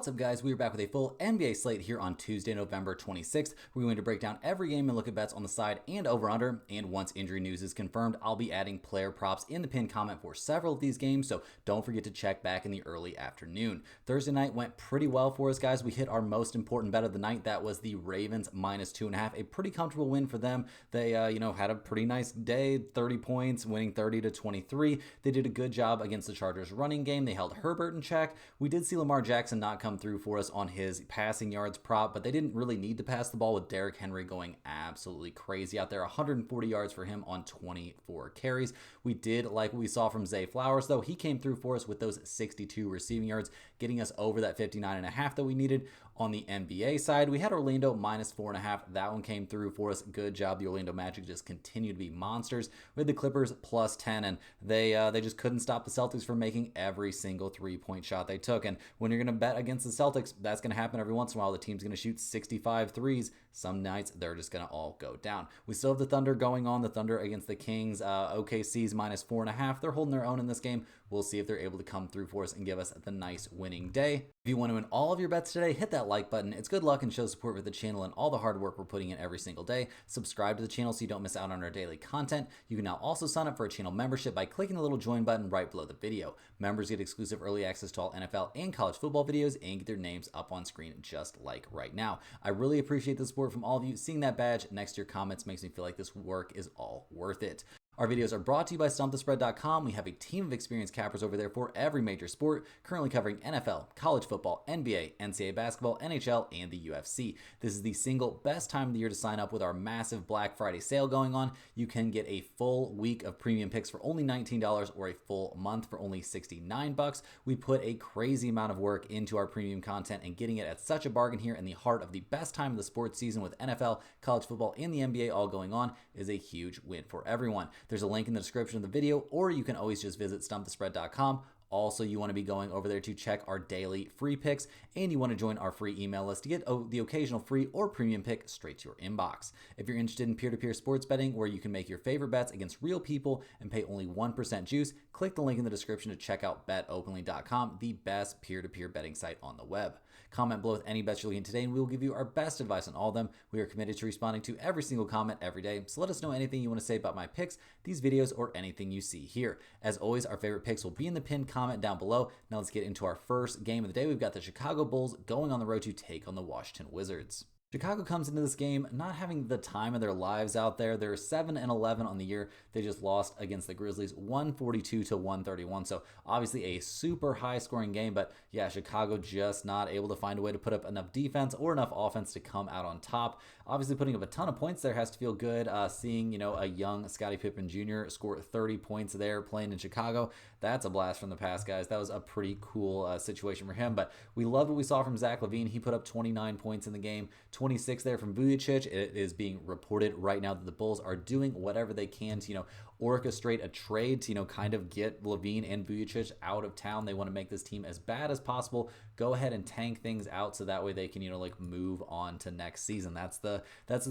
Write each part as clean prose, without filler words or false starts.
What's up, guys? We are back with a full NBA slate here on Tuesday, November 26th. We're going to break down every game and look at bets on the side and over-under. And once injury news is confirmed, I'll be adding player props in the pinned comment for several of these games, so don't forget to check back in the early afternoon. Thursday night went pretty well for us, guys. We hit our most important bet of the night. That was the Ravens -2.5. A pretty comfortable win for them. They, had a pretty nice day, 30 points, winning 30-23. They did a good job against the Chargers running game. They held Herbert in check. We did see Lamar Jackson not come through for us on his passing yards prop, but they didn't really need to pass the ball with Derrick Henry going absolutely crazy out there. 140 yards for him on 24 carries. We did like what we saw from Zay Flowers, though. He came through for us with those 62 receiving yards, getting us over that 59.5 that we needed. On the NBA side, we had Orlando -4.5. That one came through for us. Good job. The Orlando Magic just continue to be monsters. We had the Clippers +10, and they just couldn't stop the Celtics from making every single three-point shot they took. And when you're going to bet against the Celtics, that's going to happen every once in a while. The team's going to shoot 65 threes. Some nights, they're just going to all go down. We still have the Thunder going on. The Thunder against the Kings. OKC's -4.5. They're holding their own in this game. We'll see if they're able to come through for us and give us the nice winning day. If you want to win all of your bets today, hit that like button. It's good luck and shows support for the channel and all the hard work we're putting in every single day. Subscribe to the channel so you don't miss out on our daily content. You can now also sign up for a channel membership by clicking the little join button right below the video. Members get exclusive early access to all NFL and college football videos and get their names up on screen just like right now. I really appreciate the support from all of you. Seeing that badge next to your comments makes me feel like this work is all worth it. Our videos are brought to you by StumpTheSpread.com. We have a team of experienced cappers over there for every major sport, currently covering NFL, college football, NBA, NCAA basketball, NHL, and the UFC. This is the single best time of the year to sign up with our massive Black Friday sale going on. You can get a full week of premium picks for only $19 or a full month for only $69. We put a crazy amount of work into our premium content, and getting it at such a bargain here in the heart of the best time of the sports season with NFL, college football, and the NBA all going on is a huge win for everyone. There's a link in the description of the video, or you can always just visit StumpTheSpread.com. Also, you want to be going over there to check our daily free picks, and you want to join our free email list to get the occasional free or premium pick straight to your inbox. If you're interested in peer-to-peer sports betting, where you can make your favorite bets against real people and pay only 1% juice, click the link in the description to check out betopenly.com, the best peer-to-peer betting site on the web. Comment below with any bets you're looking today, and we will give you our best advice on all of them. We are committed to responding to every single comment every day, so let us know anything you want to say about my picks, these videos, or anything you see here. As always, our favorite picks will be in the pinned comment down below. Now let's get into our first game of the day. We've got the Chicago Bulls going on the road to take on the Washington Wizards. Chicago comes into this game not having the time of their lives out there. They're 7-11 on the year. They just lost against the Grizzlies 142-131. So obviously a super high scoring game, but yeah, Chicago just not able to find a way to put up enough defense or enough offense to come out on top. Obviously putting up a ton of points there has to feel good. Seeing, a young Scottie Pippen Jr. score 30 points there playing in Chicago. That's a blast from the past, guys. That was a pretty cool situation for him, but we loved what we saw from Zach LaVine. He put up 29 points in the game. 26 there from Vujacic. It is being reported right now that the Bulls are doing whatever they can to, orchestrate a trade to, kind of get LaVine and Vujacic out of town. They want to make this team as bad as possible. Go ahead and tank things out so that way they can, move on to next season. That's the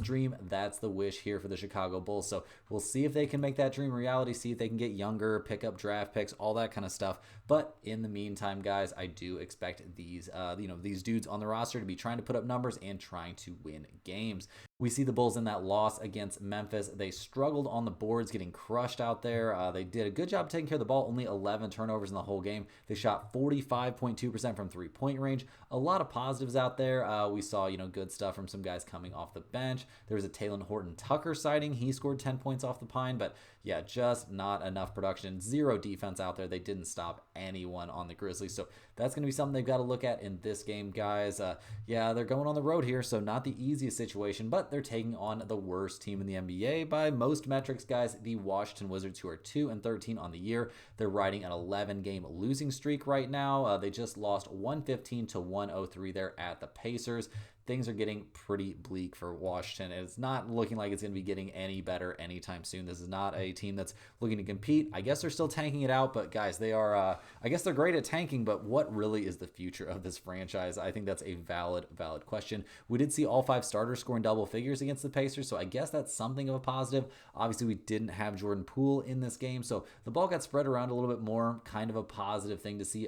dream. That's the wish here for the Chicago Bulls. So we'll see if they can make that dream reality, see if they can get younger, pick up draft picks, all that kind of stuff. But in the meantime, guys, I do expect these, these dudes on the roster to be trying to put up numbers and trying to win games. We see the Bulls in that loss against Memphis. They struggled on the boards, getting crushed out there. They did a good job taking care of the ball, only 11 turnovers in the whole game. They shot 45.2% from three-point range. A lot of positives out there. We saw, good stuff from some guys coming off the bench. There was a Talen Horton-Tucker sighting. He scored 10 points off the pine, but yeah, just not enough production. Zero defense out there. They didn't stop anyone on the Grizzlies. So that's going to be something they've got to look at in this game, guys. Yeah, they're going on the road here, so not the easiest situation, but they're taking on the worst team in the NBA by most metrics, guys, the Washington Wizards, who are 2-13 on the year. They're riding an 11-game losing streak right now. They just lost 115-103 there at the Pacers. Things are getting pretty bleak for Washington. It's not looking like it's going to be getting any better anytime soon. This is not a team that's looking to compete. I guess they're still tanking it out, but guys, they are, I guess they're great at tanking, but what what really is the future of this franchise? I think that's a valid question. We did see all 5 starters scoring double figures against the Pacers, so I guess that's something of a positive. Obviously, we didn't have Jordan Poole in this game, so the ball got spread around a little bit more. Kind of a positive thing to see.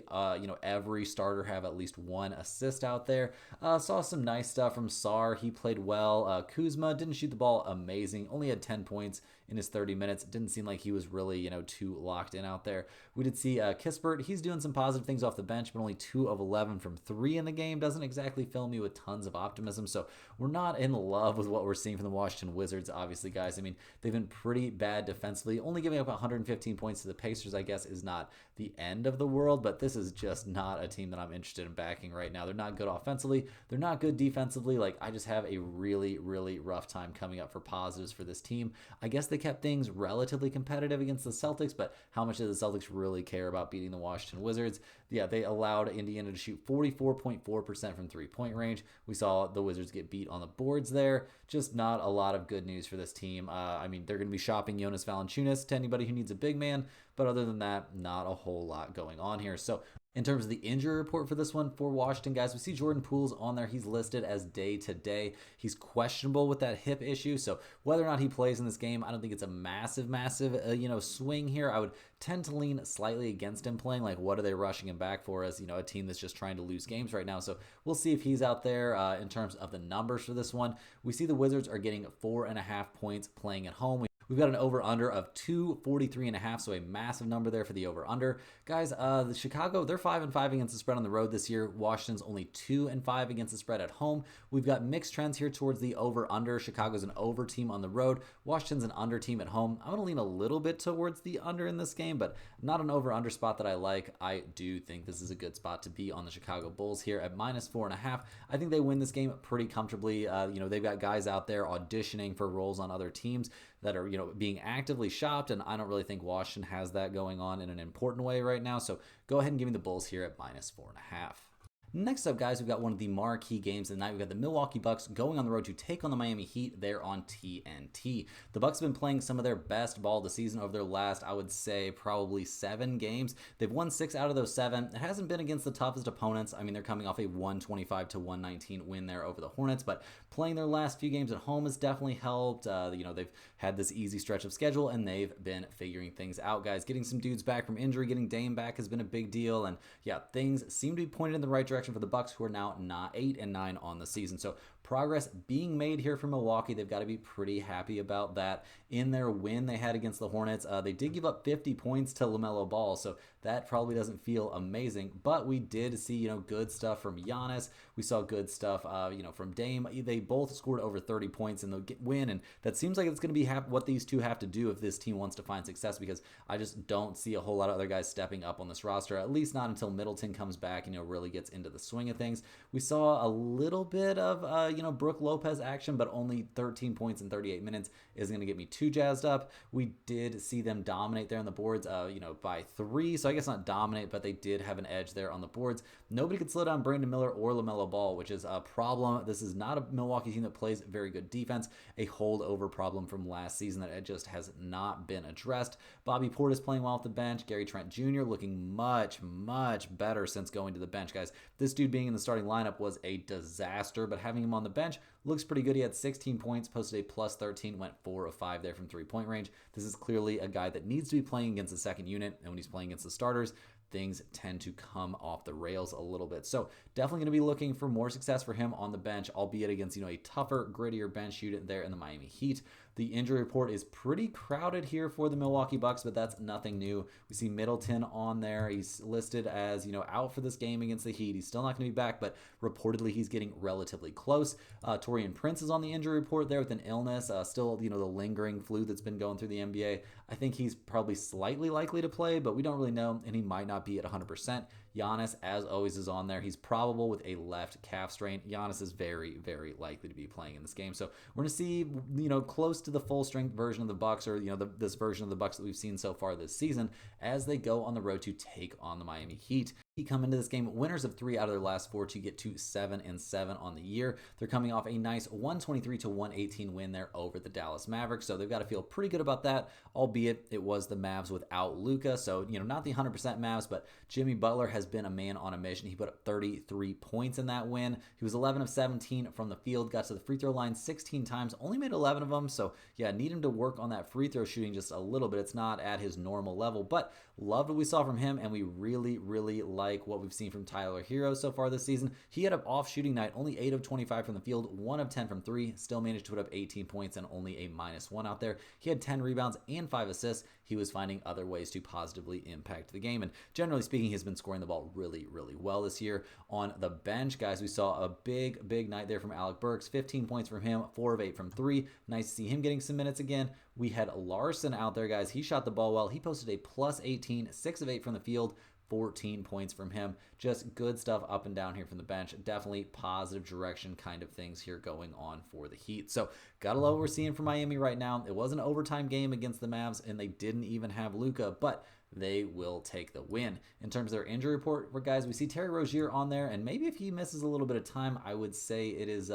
Every starter have at least 1 assist out there. Saw some nice stuff from Sarr. He played well. Kuzma didn't shoot the ball amazing. Only had 10 points in his 30 minutes. It didn't seem like he was really, too locked in out there. We did see Kispert. He's doing some positive things off the bench, but only 2 of 11 from 3 in the game. Doesn't exactly fill me with tons of optimism. So we're not in love with what we're seeing from the Washington Wizards, obviously, guys. I mean, they've been pretty bad defensively. Only giving up 115 points to the Pacers, I guess, is not the end of the world, but this is just not a team that I'm interested in backing right now. They're not good offensively. They're not good defensively. I just have a really, really rough time coming up for positives for this team. I guess they kept things relatively competitive against the Celtics, but how much do the Celtics really care about beating the Washington Wizards? Yeah, they allowed Indiana to shoot 44.4% from three-point range. We saw the Wizards get beat on the boards there. Just not a lot of good news for this team. They're going to be shopping Jonas Valanciunas to anybody who needs a big man, but other than that, not a whole lot going on here. So in terms of the injury report for this one for Washington, guys, we see Jordan Poole's on there. He's listed as day-to-day. He's questionable with that hip issue, so whether or not he plays in this game, I don't think it's a massive swing here. I would tend to lean slightly against him playing. What are they rushing him back for as, a team that's just trying to lose games right now? So we'll see if he's out there. In terms of the numbers for this one, we see the Wizards are getting 4.5 points playing at home. We've got an over-under of 243.5, so a massive number there for the over-under. Guys, the Chicago, they're 5-5 against the spread on the road this year. Washington's only 2-5 against the spread at home. We've got mixed trends here towards the over-under. Chicago's an over team on the road. Washington's an under team at home. I'm going to lean a little bit towards the under in this game, but not an over-under spot that I like. I do think this is a good spot to be on the Chicago Bulls here at -4.5. I think they win this game pretty comfortably. They've got guys out there auditioning for roles on other teams that are, being actively shopped, and I don't really think Washington has that going on in an important way right now. So go ahead and give me the Bulls here at -4.5. Next up, guys, we've got one of the marquee games of the night. We've got the Milwaukee Bucks going on the road to take on the Miami Heat there on TNT. The Bucks have been playing some of their best ball of the season over their last, I would say, probably 7 games. They've won 6 out of those 7. It hasn't been against the toughest opponents. They're coming off a 125-119 win there over the Hornets, but playing their last few games at home has definitely helped. They've had this easy stretch of schedule, and they've been figuring things out, guys. Getting some dudes back from injury, getting Dame back has been a big deal, and yeah, things seem to be pointed in the right direction for the Bucks, who are now 8-9 on the season. So progress being made here for Milwaukee. They've got to be pretty happy about that. In their win they had against the Hornets, they did give up 50 points to LaMelo Ball, so that probably doesn't feel amazing, but we did see, good stuff from Giannis. We saw good stuff, from Dame. They both scored over 30 points in the win, and that seems like it's going to be what these two have to do if this team wants to find success, because I just don't see a whole lot of other guys stepping up on this roster, at least not until Middleton comes back and, really gets into the swing of things. We saw a little bit of, Brook Lopez action, but only 13 points in 38 minutes isn't going to get me too jazzed up. We did see them dominate there on the boards, by 3, so I guess not dominate, but they did have an edge there on the boards. Nobody could slow down Brandon Miller or LaMelo Ball, which is a problem. This is not a Milwaukee team that plays very good defense, a holdover problem from last season that it just has not been addressed. Bobby Portis playing well off the bench. Gary Trent Jr. looking much, much better since going to the bench, guys. This dude being in the starting lineup was a disaster, but having him on the bench looks pretty good. He had 16 points, posted a +13, went 4 of 5 there from three-point range. This is clearly a guy that needs to be playing against the second unit, and when he's playing against the starters, things tend to come off the rails a little bit. So definitely going to be looking for more success for him on the bench, albeit against, a tougher, grittier bench unit there in the Miami Heat. The injury report is pretty crowded here for the Milwaukee Bucks, but that's nothing new. We see Middleton on there. He's listed as, out for this game against the Heat. He's still not going to be back, but reportedly he's getting relatively close. Taurean Prince is on the injury report there with an illness. Still, the lingering flu that's been going through the NBA. I think he's probably slightly likely to play, but we don't really know, and he might not be at 100%. Giannis, as always, is on there. He's probable with a left calf strain. Giannis is very, very likely to be playing in this game. So we're going to see, close to the full strength version of the Bucks, or, this version of the Bucks that we've seen so far this season, as they go on the road to take on the Miami Heat. Come into this game winners of 3 out of their last 4 to get to 7-7 on the year. They're coming off a nice 123 to 118 win there over the Dallas Mavericks, so they've got to feel pretty good about that, albeit it was the Mavs without Luka, so not the 100% Mavs, but Jimmy Butler has been a man on a mission. He put up 33 points in that win. He was 11 of 17 from the field, got to the free throw line 16 times, only made 11 of them, so yeah, need him to work on that free throw shooting just a little bit. It's not at his normal level, but loved what we saw from him, and we really like what we've seen from Tyler Hero so far this season. He had an off shooting night, only 8 of 25 from the field, 1 of 10 from 3, still managed to put up 18 points and only a -1 out there. He had 10 rebounds and 5 assists. He was finding other ways to positively impact the game, and generally speaking, he's been scoring the ball really well this year. On the bench, guys, we saw a big night there from Alec Burks, 15 points from him, 4 of 8 from 3. Nice to see him getting some minutes again. We had Larson out there, guys. He shot the ball well. He posted a +18, 6 of 8 from the field, 14 points from him. Just good stuff up and down here from the bench. Definitely positive direction kind of things here going on for the Heat. So gotta love what we're seeing from Miami right now. It was an overtime game against the Mavs, and they didn't even have Luka, but they will take the win. In terms of their injury report, guys, we see Terry Rozier on there, and maybe if he misses a little bit of time, I would say it is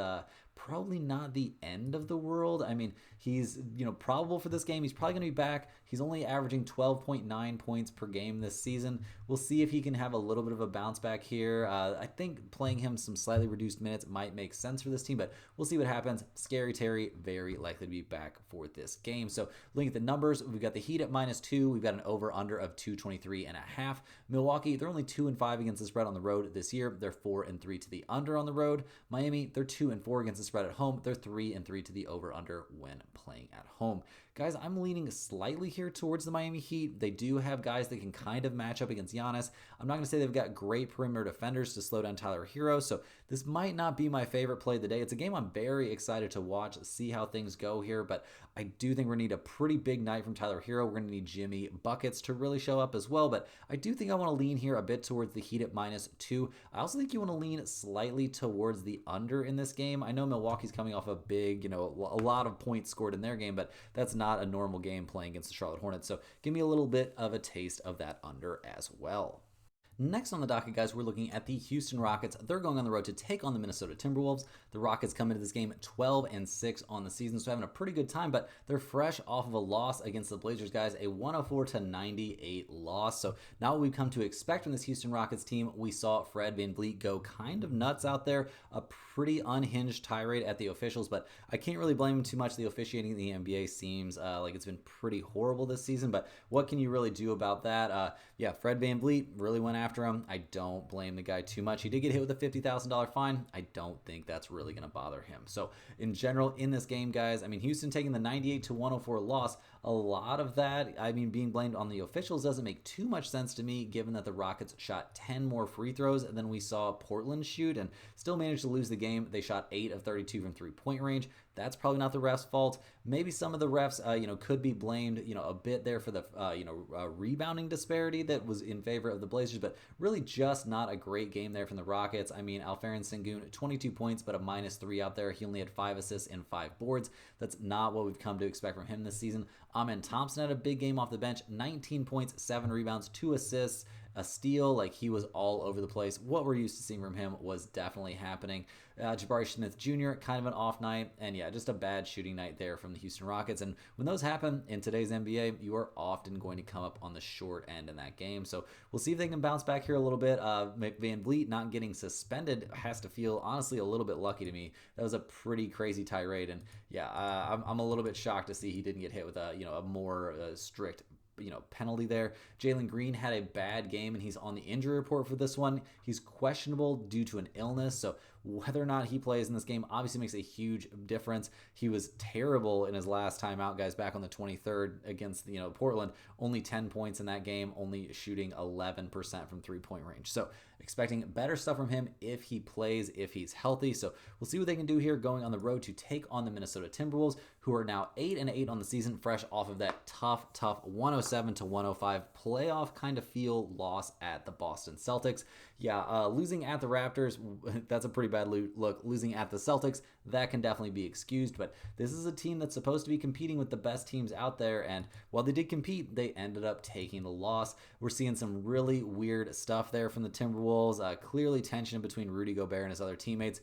probably not the end of the world. I mean, he's probable for this game. He's probably going to be back. He's only averaging 12.9 points per game this season. We'll see if he can have a little bit of a bounce back here. I think playing him some slightly reduced minutes might make sense for this team, but we'll see what happens. Scary Terry, very likely to be back for this game. So looking at the numbers, we've got the Heat at -2. We've got an over-under of 223.5. Milwaukee, they're only 2-5 against the spread on the road this year. They're 4-3 to the under on the road. Miami, they're 2-4 against the spread at home. They're 3-3 to the over-under when playing at home. Guys, I'm leaning slightly here towards the Miami Heat. They do have guys that can kind of match up against Giannis. I'm not going to say they've got great perimeter defenders to slow down Tyler Hero, so this might not be my favorite play of the day. It's a game I'm very excited to watch, see how things go here, but I do think we're going to need a pretty big night from Tyler Hero. We're going to need Jimmy buckets to really show up as well, but I do think I want to lean here a bit towards the Heat at -2. I also think you want to lean slightly towards the under in this game. I know Milwaukee's coming off a big, a lot of points scored in their game, but that's not a normal game playing against the Charlotte Hornets. So give me a little bit of a taste of that under as well. Next on the docket, guys, we're looking at the Houston Rockets. They're going on the road to take on the Minnesota Timberwolves. The Rockets come into this game 12-6 on the season, so having a pretty good time, but they're fresh off of a loss against the Blazers, guys, a 104-98 loss. So now what we've come to expect from this Houston Rockets team, we saw Fred VanVleet go kind of nuts out there, a pretty unhinged tirade at the officials, but I can't really blame him too much. The officiating in the NBA seems like it's been pretty horrible this season, but what can you really do about that? Fred VanVleet really went after him. I don't blame the guy too much. He did get hit with a $50,000 fine. I don't think that's really going to bother him. So in general, in this game, guys, I mean, Houston taking the 98-104 loss, a lot of that, being blamed on the officials doesn't make too much sense to me, given that the Rockets shot 10 more free throws than we saw Portland shoot and still managed to lose the game. They shot 8 of 32 from three-point range. That's probably not the refs' fault. Maybe some of the refs, could be blamed, a bit there for the, rebounding disparity that was in favor of the Blazers, but really just not a great game there from the Rockets. Alperen Sengun, 22 points, but a -3 out there. He only had 5 assists and 5 boards. That's not what we've come to expect from him this season. Amen Thompson had a big game off the bench, 19 points, 7 rebounds, 2 assists, a steal. Like, he was all over the place. What we're used to seeing from him was definitely happening. Jabari Smith Jr., kind of an off night, and yeah, just a bad shooting night there from the Houston Rockets. And when those happen in today's NBA, you are often going to come up on the short end in that game. So we'll see if they can bounce back here a little bit. VanVleet not getting suspended has to feel, honestly, a little bit lucky to me. That was a pretty crazy tirade, and yeah, I'm a little bit shocked to see he didn't get hit with a more strict penalty there. Jalen Green had a bad game, and he's on the injury report for this one. He's questionable due to an illness, so whether or not he plays in this game obviously makes a huge difference. He was terrible in his last time out, guys, back on the 23rd against Portland. Only 10 points in that game, only shooting 11% from three-point range. So expecting better stuff from him if he plays, if he's healthy. So we'll see what they can do here going on the road to take on the Minnesota Timberwolves, who are now 8-8 on the season, fresh off of that tough 107-105 playoff kind of feel loss at the Boston Celtics. Yeah, losing at the Raptors, that's a pretty bad look. Losing at the Celtics, that can definitely be excused, but this is a team that's supposed to be competing with the best teams out there, and while they did compete, they ended up taking the loss. We're seeing some really weird stuff there from the Timberwolves, clearly tension between Rudy Gobert and his other teammates.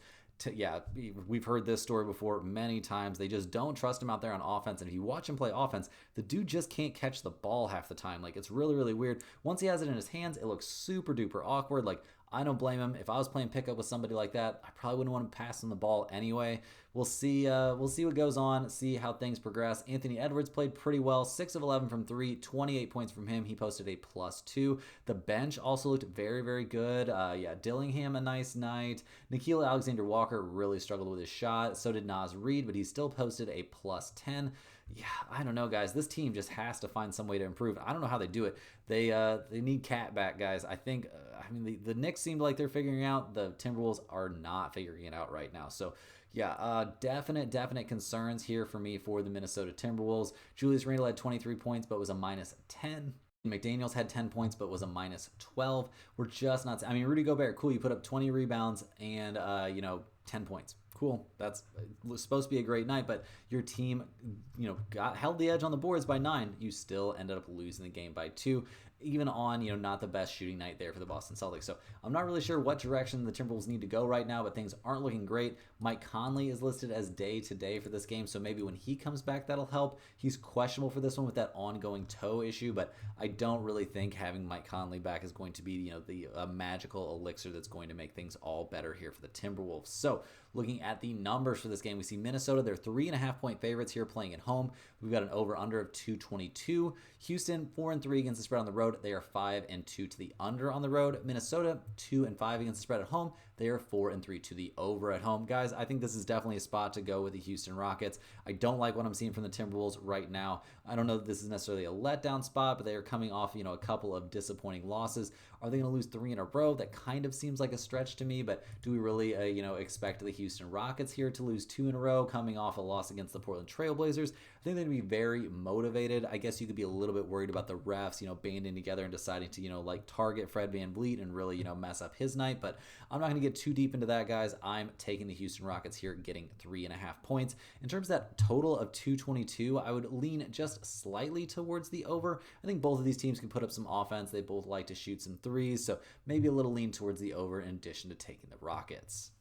Yeah, we've heard this story before many times. They just don't trust him out there on offense. And if you watch him play offense, the dude just can't catch the ball half the time. Like, it's really, really weird. Once he has it in his hands, it looks super duper awkward. Like, I don't blame him. If I was playing pickup with somebody like that, I probably wouldn't want to pass him the ball anyway. We'll see what goes on, see how things progress. Anthony Edwards played pretty well, 6 of 11 from 3, 28 points from him. He posted a +2. The bench also looked very, very good. Dillingham, a nice night. Nickeil Alexander-Walker really struggled with his shot. So did Naz Reid, but he still posted a +10. Yeah, I don't know, guys. This team just has to find some way to improve. I don't know how they do it. They need Cat back, guys. I think, the Knicks seem like they're figuring it out. The Timberwolves are not figuring it out right now. So, yeah, definite concerns here for me for the Minnesota Timberwolves. Julius Randle had 23 points, but was a -10. McDaniels had 10 points, but was a -12. We're just not. Rudy Gobert, cool. You put up 20 rebounds and 10 points. Cool. That's supposed to be a great night, but your team, held the edge on the boards by 9. You still ended up losing the game by 2. Even on, not the best shooting night there for the Boston Celtics. So I'm not really sure what direction the Timberwolves need to go right now, but things aren't looking great. Mike Conley is listed as day-to-day for this game, so maybe when he comes back, that'll help. He's questionable for this one with that ongoing toe issue, but I don't really think having Mike Conley back is going to be, the magical elixir that's going to make things all better here for the Timberwolves. So looking at the numbers for this game, we see Minnesota, they're 3.5-point favorites here playing at home. We've got an over-under of 222. Houston, 4-3 against the spread on the road. They are 5-2 to the under on the road. Minnesota, 2-5 against the spread at home. They are 4-3 to the over at home. Guys, I think this is definitely a spot to go with the Houston Rockets. I don't like what I'm seeing from the Timberwolves right now. I don't know that this is necessarily a letdown spot, but they are coming off, a couple of disappointing losses. Are they going to lose 3 in a row? That kind of seems like a stretch to me, but do we really, expect the Houston Rockets here to lose 2 in a row coming off a loss against the Portland Trailblazers? I think they'd be very motivated. I guess you could be a little bit worried about the refs, banding together and deciding to, target Fred VanVleet and really, mess up his night, but I'm not going to get too deep into that, guys. I'm taking the Houston Rockets here, getting 3.5 points. In terms of that total of 222, I would lean just slightly towards the over. I think both of these teams can put up some offense. They both like to shoot some threes, so maybe a little lean towards the over in addition to taking the Rockets.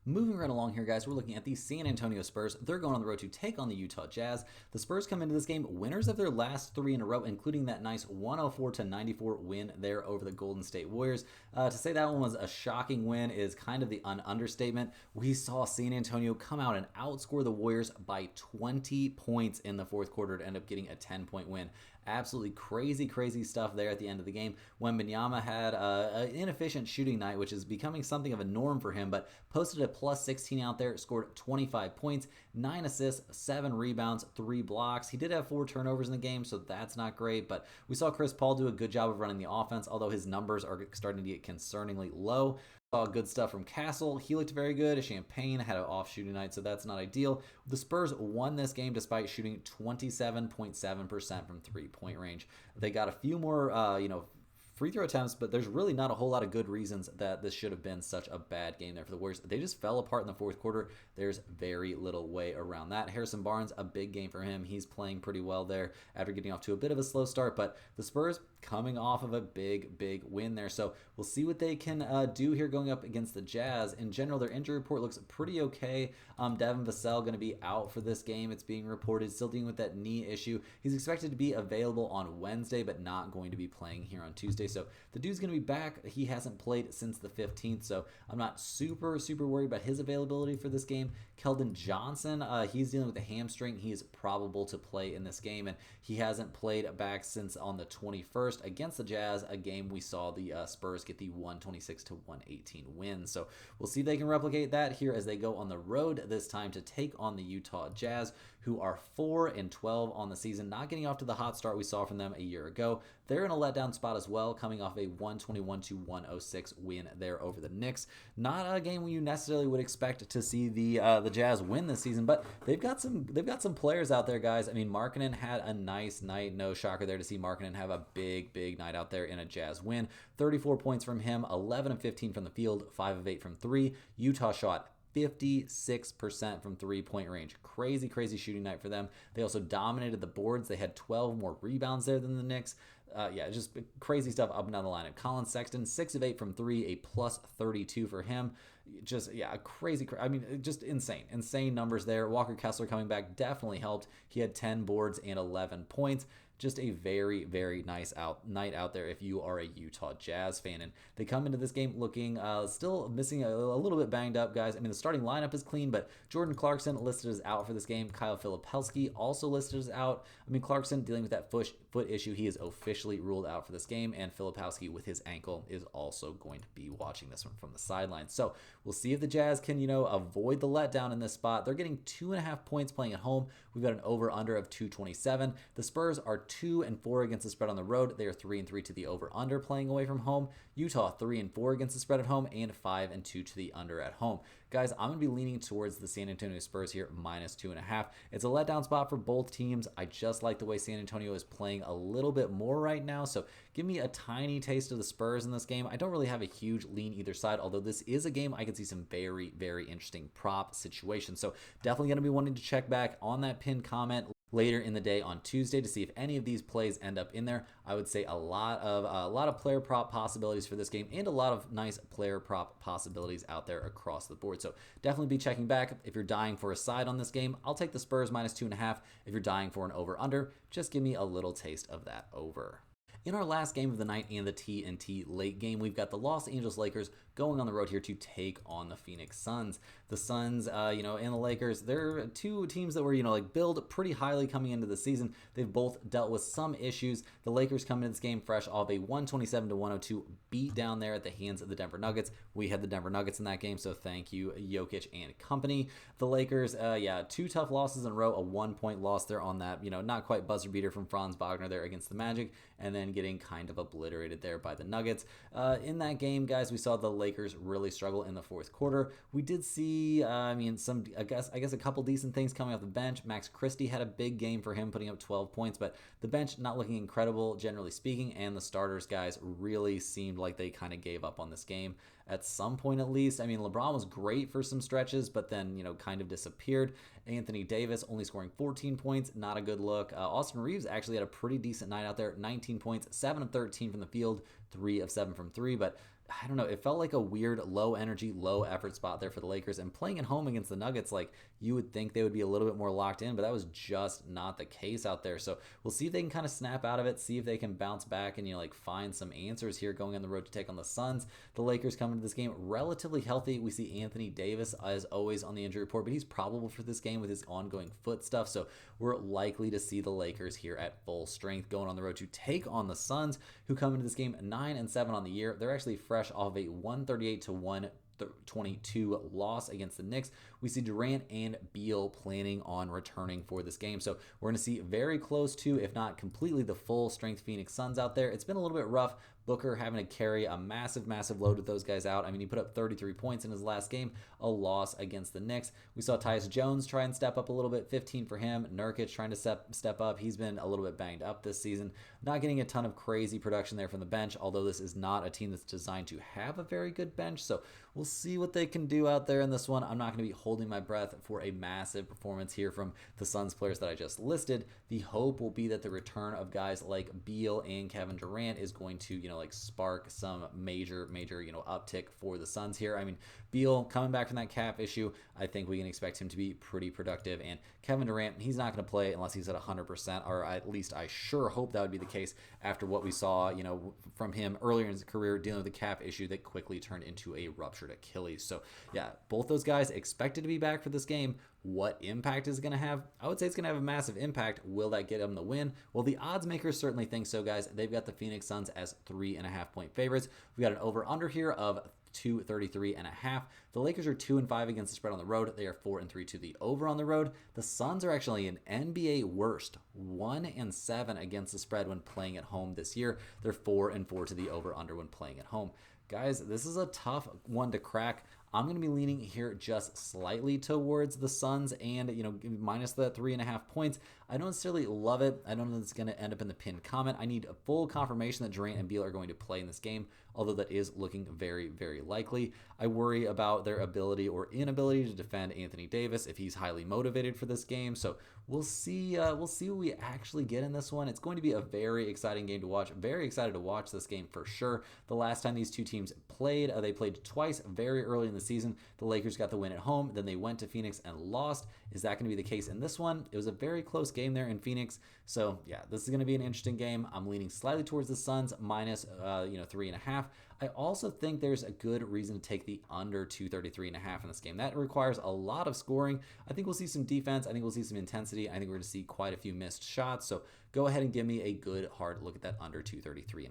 Moving right along here, guys, we're looking at the San Antonio Spurs. They're going on the road to take on the Utah Jazz. The Spurs come into this game winners of their last 3 in a row, including that nice 104-94 win there over the Golden State Warriors. To say that one was a shocking win is kind of an understatement. We saw San Antonio come out and outscore the Warriors by 20 points in the fourth quarter to end up getting a 10-point win. Absolutely crazy stuff there at the end of the game. Wembanyama had an inefficient shooting night, which is becoming something of a norm for him, but posted a +16 out there, scored 25 points, 9 assists, 7 rebounds, 3 blocks. He did have 4 turnovers in the game, so that's not great, but we saw Chris Paul do a good job of running the offense, although his numbers are starting to get concerningly low. Saw good stuff from Castle. He looked very good. Champagne had an off shooting night, so that's not ideal. The Spurs won this game despite shooting 27.7% from 3-point range. They got a few more, free throw attempts, but there's really not a whole lot of good reasons that this should have been such a bad game there for the Warriors. They just fell apart in the fourth quarter. There's very little way around that. Harrison Barnes, a big game for him. He's playing pretty well there after getting off to a bit of a slow start, but the Spurs coming off of a big win there. So we'll see what they can do here going up against the Jazz. In general, their injury report looks pretty okay. Devin Vassell going to be out for this game. It's being reported, still dealing with that knee issue. He's expected to be available on Wednesday, but not going to be playing here on Tuesday. So the dude's going to be back. He hasn't played since the 15th, so I'm not super worried about his availability for this game. Keldon Johnson, he's dealing with a hamstring. He is probable to play in this game, and he hasn't played back since on the 21st against the Jazz, a game we saw the Spurs get the 126-118 win. So we'll see if they can replicate that here as they go on the road this time to take on the Utah Jazz, who are 4-12 on the season, not getting off to the hot start we saw from them a year ago. They're in a letdown spot as well, coming off a 121-106 win there over the Knicks. Not a game you necessarily would expect to see the Jazz win this season, but they've got some players out there, guys. I mean, Markkanen had a nice night. No shocker there to see Markkanen have a big night out there in a Jazz win. 34 points from him, 11 of 15 from the field, 5 of 8 from 3. Utah shot 56% from three-point range. Crazy shooting night for them. They also dominated the boards. They had 12 more rebounds there than the Knicks. Just crazy stuff up and down the lineup. Colin Sexton, 6 of 8 from 3, a plus 32 for him. Just insane numbers there. Walker Kessler coming back definitely helped. He had 10 boards and 11 points. Just a very nice night out there if you are a Utah Jazz fan. And they come into this game looking still missing a little bit banged up, guys. I mean, the starting lineup is clean, but Jordan Clarkson listed as out for this game. Kyle Filipowski also listed as out. I mean, Clarkson dealing with that foot issue. He is officially ruled out for this game, and Filipowski with his ankle is also going to be watching this one from the sidelines. So we'll see if the Jazz can, avoid the letdown in this spot. They're getting 2.5 points playing at home. We've got an over-under of 227. The Spurs are 2-4 against the spread on the road. They are 3-3 to the over/under playing away from home. Utah 3-4 against the spread at home and 5-2 to the under at home. Guys, I'm going to be leaning towards the San Antonio Spurs here, -2.5. It's a letdown spot for both teams. I just like the way San Antonio is playing a little bit more right now, so give me a tiny taste of the Spurs in this game. I don't really have a huge lean either side, although this is a game I can see some very interesting prop situations. So definitely going to be wanting to check back on that pinned comment later in the day on Tuesday to see if any of these plays end up in there. I would say a lot of player prop possibilities for this game and a lot of nice player prop possibilities out there across the board. So definitely be checking back. If you're dying for a side on this game, I'll take the Spurs -2.5. If you're dying for an over/under, just give me a little taste of that over. In our last game of the night and the TNT late game, we've got the Los Angeles Lakers going on the road here to take on the Phoenix Suns. The Suns, and the Lakers, they're two teams that were, billed pretty highly coming into the season. They've both dealt with some issues. The Lakers come into this game fresh off a 127-102 beat down there at the hands of the Denver Nuggets. We had the Denver Nuggets in that game, so thank you, Jokic and company. The Lakers, 2 tough losses in a row, a 1-point loss there on that, not quite buzzer beater from Franz Wagner there against the Magic, and then getting kind of obliterated there by the Nuggets. In that game, guys, we saw the Lakers really struggle in the fourth quarter. We did see, I guess a couple decent things coming off the bench. Max Christie had a big game for him, putting up 12 points, but the bench not looking incredible, generally speaking, and the starters, guys, really seemed like they kind of gave up on this game at some point at least. I mean, LeBron was great for some stretches, but then, kind of disappeared. Anthony Davis only scoring 14 points, not a good look. Austin Reeves actually had a pretty decent night out there, 19 points, 7 of 13 from the field, 3 of 7 from 3, but I don't know, it felt like a weird low energy, low effort spot there for the Lakers, and playing at home against the Nuggets, you would think they would be a little bit more locked in, but that was just not the case out there. So we'll see if they can kind of snap out of it, see if they can bounce back and, find some answers here going on the road to take on the Suns. The Lakers come into this game relatively healthy. We see Anthony Davis as always on the injury report, but he's probable for this game with his ongoing foot stuff. So we're likely to see the Lakers here at full strength going on the road to take on the Suns, who come into this game 9-7 on the year. They're actually fresh off a 138-122 loss against the Knicks. We see Durant and Beal planning on returning for this game. So we're going to see very close to, if not completely, the full strength Phoenix Suns out there. It's been a little bit rough. Booker having to carry a massive load with those guys out. I mean, he put up 33 points in his last game, a loss against the Knicks. We saw Tyus Jones try and step up a little bit, 15 for him. Nurkic trying to step up. He's been a little bit banged up this season. Not getting a ton of crazy production there from the bench, although this is not a team that's designed to have a very good bench. So we'll see what they can do out there in this one. I'm not going to be holding my breath for a massive performance here from the Suns players that I just listed. The hope will be that the return of guys like Beal and Kevin Durant is going to, spark some major, uptick for the Suns here. I mean, Beal coming back from that calf issue, I think we can expect him to be pretty productive. And Kevin Durant, he's not going to play unless he's at 100%, or at least I sure hope that would be the case after what we saw, from him earlier in his career dealing with a calf issue that quickly turned into a ruptured Achilles. So yeah, both those guys expected to be back for this game. What impact is it going to have? I would say it's going to have a massive impact. Will that get them the win? Well, the odds makers certainly think so, guys. They've got the Phoenix Suns as 3.5-point favorites. We got an over-under here of 233.5. The Lakers are 2-5 against the spread on the road. They are 4-3 to the over on the road. The Suns are actually an NBA worst, 1-7 against the spread when playing at home this year. They're 4-4 to the over/under when playing at home. Guys, this is a tough one to crack. I'm going to be leaning here just slightly towards the Suns and, minus the 3.5 points. I don't necessarily love it. I don't know if it's going to end up in the pinned comment. I need a full confirmation that Durant and Beal are going to play in this game, although that is looking very, very likely. I worry about their ability or inability to defend Anthony Davis if he's highly motivated for this game. So we'll see. We'll see what we actually get in this one. It's going to be a very exciting game to watch. Very excited to watch this game for sure. The last time these two teams played, they played twice very early in the season. The Lakers got the win at home. Then they went to Phoenix and lost. Is that going to be the case in this one? It was a very close game there in Phoenix. So yeah, this is going to be an interesting game. I'm leaning slightly towards the Suns minus 3.5. I also think there's a good reason to take the under 233.5 in this game. That requires a lot of scoring. I think we'll see some defense. I think we'll see some intensity. I think we're going to see quite a few missed shots. So go ahead and give me a good hard look at that under 233.5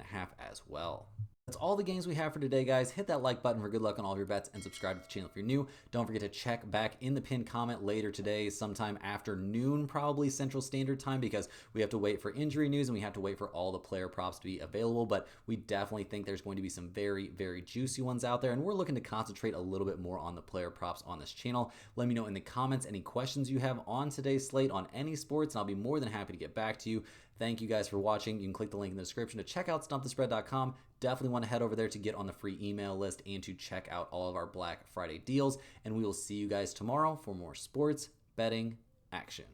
as well. That's all the games we have for today, guys. Hit that like button for good luck on all of your bets and subscribe to the channel if you're new. Don't forget to check back in the pinned comment later today, sometime afternoon, probably Central Standard Time, because we have to wait for injury news and we have to wait for all the player props to be available. But we definitely think there's going to be some very, very juicy ones out there. And we're looking to concentrate a little bit more on the player props on this channel. Let me know in the comments any questions you have on today's slate on any sports, and I'll be more than happy to get back to you. Thank you guys for watching. You can click the link in the description to check out stumpthespread.com. Definitely want to head over there to get on the free email list and to check out all of our Black Friday deals. And we will see you guys tomorrow for more sports betting action.